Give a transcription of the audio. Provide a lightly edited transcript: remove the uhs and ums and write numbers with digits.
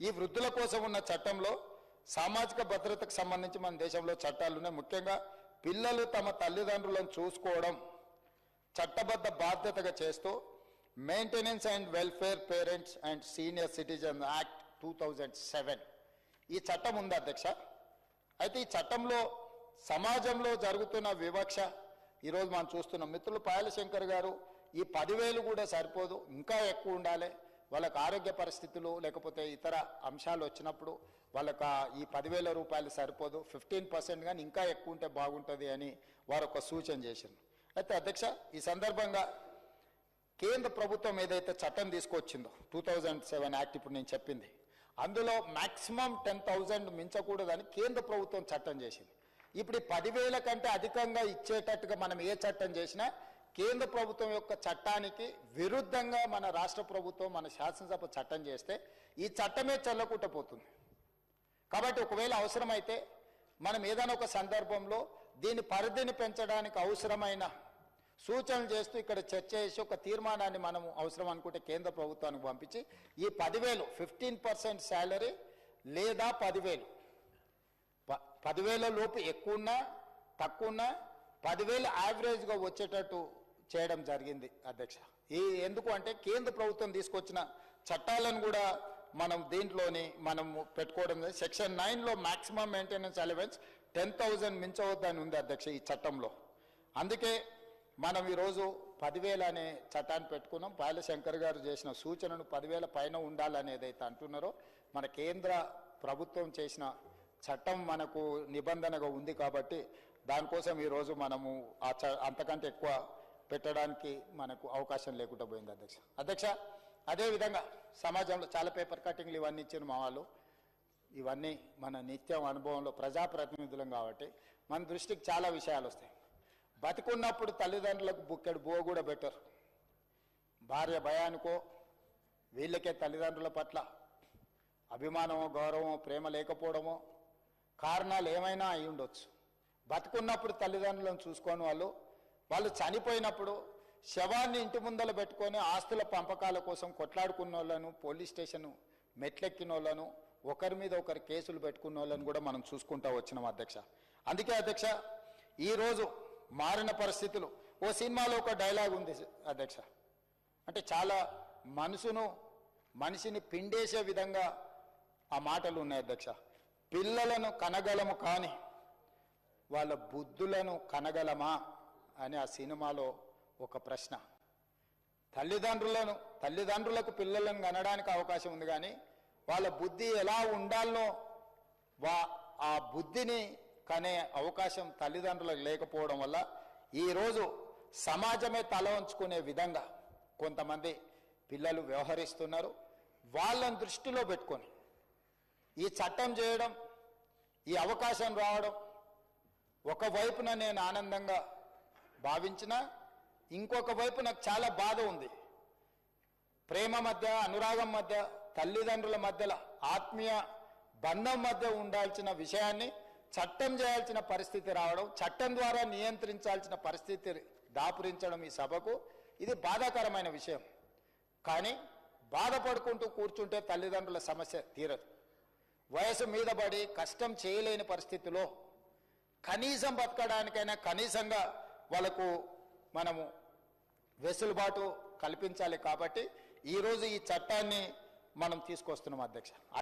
ఈ వృద్ధుల కోసం ఉన్న చట్టంలో సామాజిక భద్రతకు సంబంధించి మన దేశంలో చట్టాలు ఉన్నాయి. ముఖ్యంగా పిల్లలు తమ తల్లిదండ్రులను చూసుకోవడం చట్టబద్ధ బాధ్యతగా చేస్తూ maintenance and welfare parents and senior citizen act 2007 ఈ చట్టం ఉంది అధ్యక్ష. అయితే ఈ చట్టంలో సమాజంలో జరుగుతున్న వివక్ష ఈరోజు మనం చూస్తున్నాం. మిత్రులు పాయల శంకర్ గారు ఈ 10,000 కూడా సరిపోదు, ఇంకా ఎక్కువ ఉండాలి, వాళ్ళకు ఆరోగ్య పరిస్థితులు లేకపోతే ఇతర అంశాలు వచ్చినప్పుడు వాళ్ళకు ఈ 10,000 రూపాయలు సరిపోదు, 15% కానీ ఇంకా ఎక్కువ ఉంటే బాగుంటుంది అని వారు ఒక సూచన చేశారు. అయితే అధ్యక్ష, ఈ సందర్భంగా కేంద్ర ప్రభుత్వం ఏదైతే చట్టం తీసుకొచ్చిందో 2007 యాక్ట్ ఇప్పుడు నేను చెప్పింది, అందులో మ్యాక్సిమం 10,000 మించకూడదని కేంద్ర ప్రభుత్వం చట్టం చేసింది. ఇప్పుడు 10,000 కంటే అధికంగా ఇచ్చేటట్టుగా మనం ఏ చట్టం చేసినా కేంద్ర ప్రభుత్వం యొక్క చట్టానికి విరుద్ధంగా మన రాష్ట్ర ప్రభుత్వం మన శాసనసభ చట్టం చేస్తే ఈ చట్టమే చెల్లకుండా పోతుంది. కాబట్టి ఒకవేళ అవసరమైతే మనం ఏదైనా ఒక సందర్భంలో దీని పరిధిని పెంచడానికి అవసరమైన సూచనలు చేస్తూ ఇక్కడ చర్చ చేసి ఒక తీర్మానాన్ని మనం అవసరం అనుకుంటే కేంద్ర ప్రభుత్వానికి పంపించి ఈ 10,000 15% శాలరీ లేదా 10,000 లోపు ఎక్కువన్నా తక్కువన్నా 10,000 యావరేజ్గా వచ్చేటట్టు చేయడం జరిగింది అధ్యక్ష. ఎందుకు అంటే కేంద్ర ప్రభుత్వం తీసుకొచ్చిన చట్టాలను కూడా మనం దీంట్లోని మనం పెట్టుకోవడం. సెక్షన్ 9లో మ్యాక్సిమం మెయింటెనెన్స్ అలవెన్స్ 10,000 మించవద్దని ఉంది అధ్యక్ష ఈ చట్టంలో. అందుకే మనం ఈరోజు 10,000 అనే చట్టాన్ని పెట్టుకున్నాం. పాయల శంకర్ గారు చేసిన సూచనను 10,000 పైన ఉండాలని ఏదైతే అంటున్నారో మన కేంద్ర ప్రభుత్వం చేసిన చట్టం మనకు నిబంధనగా ఉంది కాబట్టి దానికోసం ఈరోజు మనము అంతకంటే ఎక్కువ పెట్టడానికి మనకు అవకాశం లేకుండా పోయింది అధ్యక్ష. అదేవిధంగా సమాజంలో చాలా పేపర్ కటింగ్లు ఇవన్నీ ఇచ్చిన మా వాళ్ళు, ఇవన్నీ మన నిత్యం అనుభవంలో ప్రజాప్రతినిధులం కాబట్టి మన దృష్టికి చాలా విషయాలు వస్తాయి. బతికున్నప్పుడు తల్లిదండ్రులకు బుక్కెడు బువ్వ కూడా పెట్టరు. భార్య భయానికో వీళ్ళకే తల్లిదండ్రుల పట్ల అభిమానమో గౌరవమో ప్రేమ లేకపోవడమో కారణాలు ఏమైనా అయి ఉండొచ్చు. బతుకున్నప్పుడు తల్లిదండ్రులను చూసుకొని వాళ్ళు చనిపోయినప్పుడు శవాన్ని ఇంటి ముందర పెట్టుకొని ఆస్తుల పంపకాల కోసం కొట్లాడుకున్న వాళ్ళను, పోలీస్ స్టేషన్ మెట్లెక్కిన వాళ్ళను, ఒకరి మీద ఒకరి కేసులు పెట్టుకున్న వాళ్ళను కూడా మనం చూసుకుంటూ వచ్చినాం అధ్యక్ష. అందుకే అధ్యక్ష ఈరోజు మారిన పరిస్థితులు, ఓ సినిమాలో ఒక డైలాగ్ ఉంది అధ్యక్ష, అంటే చాలా మనిషిని పిండేసే విధంగా ఆ మాటలు ఉన్నాయి అధ్యక్ష. పిల్లలను కనగలము కానీ వాళ్ళ బుద్ధులను కనగలమా అని ఆ సినిమాలో ఒక ప్రశ్న. తల్లిదండ్రులకు పిల్లలను కనడానికి అవకాశం ఉంది కానీ వాళ్ళ బుద్ధి ఎలా ఉండాలనో ఆ బుద్ధిని కనే అవకాశం తల్లిదండ్రులకు లేకపోవడం వల్ల ఈరోజు సమాజమే తల వంచుకునే విధంగా కొంతమంది పిల్లలు వ్యవహరిస్తున్నారు. వాళ్ళని దృష్టిలో పెట్టుకొని ఈ చట్టం చేయడం, ఈ అవకాశం రావడం ఒకవైపున నేను ఆనందంగా భావించినా ఇంకొక వైపు నాకు చాలా బాధ ఉంది. ప్రేమ మధ్య, అనురాగం మధ్య, తల్లిదండ్రుల మధ్యలో ఆత్మీయ బంధం మధ్య ఉండాల్సిన విషయాన్ని చట్టం చేయాల్సిన పరిస్థితి రావడం, చట్టం ద్వారా నియంత్రించాల్సిన పరిస్థితి దాపురించడం ఈ సభకు ఇది బాధాకరమైన విషయం. కానీ బాధపడుకుంటూ కూర్చుంటే తల్లిదండ్రుల సమస్య తీరదు. వయసు మీద పడి కష్టం చేయలేని పరిస్థితిలో కనీసం బతకడానికైనా కనీసంగా వాళ్ళకు మనము వెసులుబాటు కల్పించాలి. కాబట్టి ఈరోజు ఈ చట్టాన్ని మనం తీసుకొస్తున్నాం అధ్యక్ష.